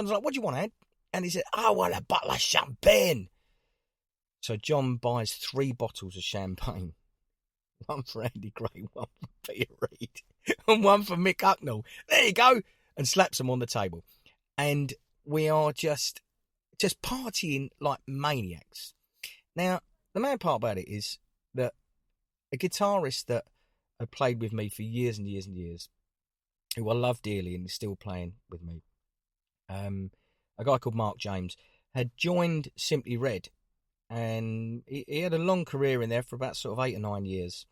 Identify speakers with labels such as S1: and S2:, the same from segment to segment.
S1: I was like, what do you want, Ed? And he said, I want a bottle of champagne. So John buys 3 bottles of champagne. One for Andy Gray, one for Peter Reid, and one for Mick Hucknal. There you go. And slaps them on the table. And we are just partying like maniacs. Now, the main part about it is that a guitarist that had played with me for years and years and years, who I love dearly and is still playing with me, a guy called Mark James, had joined Simply Red. And he had a long career in there for about sort of 8 or 9 years.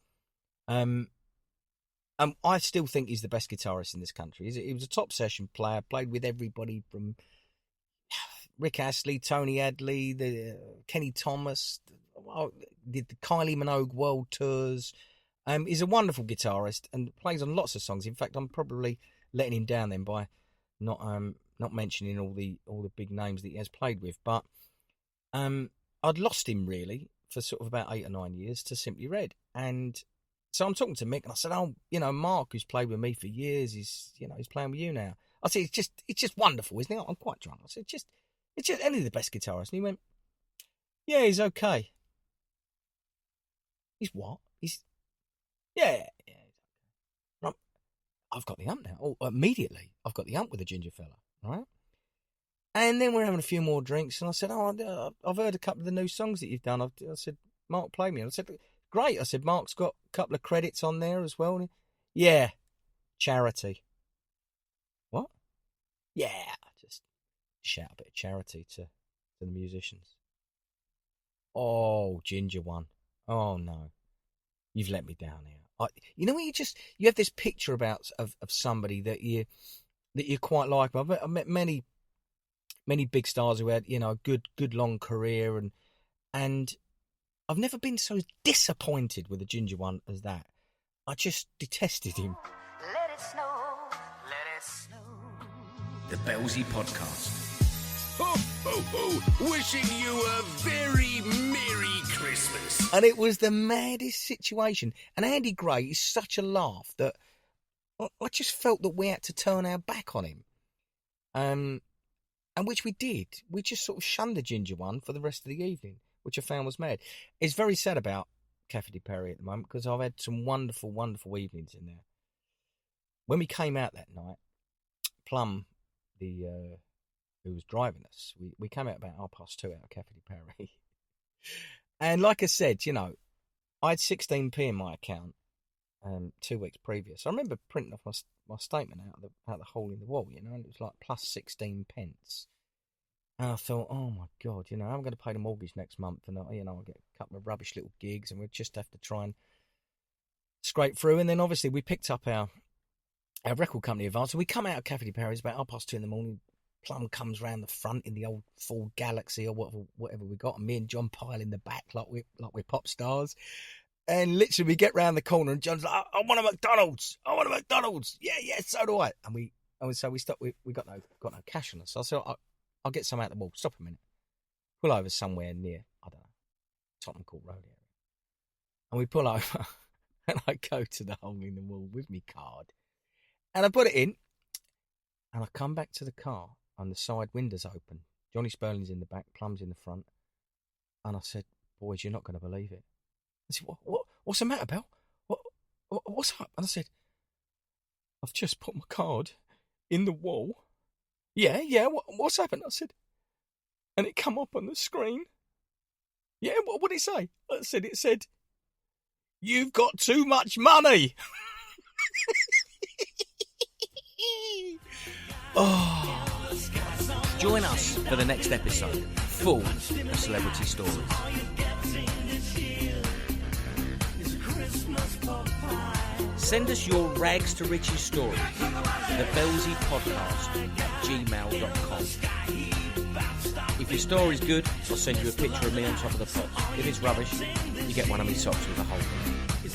S1: I still think he's the best guitarist in this country. He was a top session player, played with everybody from Rick Astley, Tony Hadley, Kenny Thomas, did the Kylie Minogue World Tours. He's a wonderful guitarist and plays on lots of songs. In fact, I'm probably letting him down then by not mentioning all the big names that he has played with. But I'd lost him really for sort of about 8 or 9 years to Simply Red. And so I'm talking to Mick and I said, Mark, who's played with me for years, he's playing with you now. I said, it's just wonderful, isn't it? I'm quite drunk. I said, it's just any of the best guitarists. And he went, yeah, he's okay. He's what? Yeah. I've got the ump now. Oh, immediately, I've got the ump with the ginger fella, right? And then we're having a few more drinks, and I said, I've heard a couple of the new songs that you've done. I said, Mark, play me. And I said, great. I said, Mark's got a couple of credits on there as well. And yeah, charity. What? Yeah, just shout a bit of charity to the musicians. Oh, ginger one. Oh, no. You've let me down here. When you have this picture of somebody that you quite like. I've met many big stars who had, a good long career and I've never been so disappointed with the ginger one as that. I just detested him.
S2: Let it snow. Let it snow.
S3: The Belsy Podcast. Ho, ho, ho! Wishing you a very Merry Christmas.
S1: And it was the maddest situation. And Andy Gray is such a laugh that I just felt that we had to turn our back on him. And which we did. We just sort of shunned the ginger one for the rest of the evening, which I found was mad. It's very sad about Cafe de Paris at the moment because I've had some wonderful, wonderful evenings in there. When we came out that night, Plum, who was driving us, we came out about 2:30 out of Cafe de Paris. And like I said, I had 16p in my account 2 weeks previous. I remember printing off my statement out the hole in the wall, and it was like plus 16 pence. And I thought, oh my God, I'm going to pay the mortgage next month, and I'll get a couple of rubbish little gigs, and we'll just have to try and scrape through. And then obviously we picked up our record company advance, and we come out of Cafe de Paris about 2:30 in the morning. Plum comes round the front in the old Ford Galaxy or whatever we got, and me and John pile in the back like we're pop stars. And literally we get round the corner and John's like, I want a McDonald's. I want a McDonald's. Yeah, so do I. And so we stopped. We got no cash on us. So I said, I'll get some out the wall. Stop a minute. Pull over somewhere near, I don't know, Tottenham Court Road area. And we pull over and I go to the hole in the wall with me card. And I put it in and I come back to the car and the side window's open. Johnny Sperling's in the back, Plum's in the front. And I said, boys, you're not going to believe it. I said, what's the matter, Bell? What's up? And I said, I've just put my card in the wall. Yeah, what's happened? I said, and it come up on the screen. Yeah, what did it say? It said, you've got too much money. Oh. Join us for the next episode, full of celebrity stories. Send us your rags to riches stories. The Belsy Podcast @gmail.com. If your story's good, I'll send you a picture of me on top of the pot. If it's rubbish, you get one of my socks with a hole in it.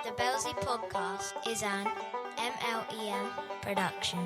S4: The Belsy Podcast is an MLEM production.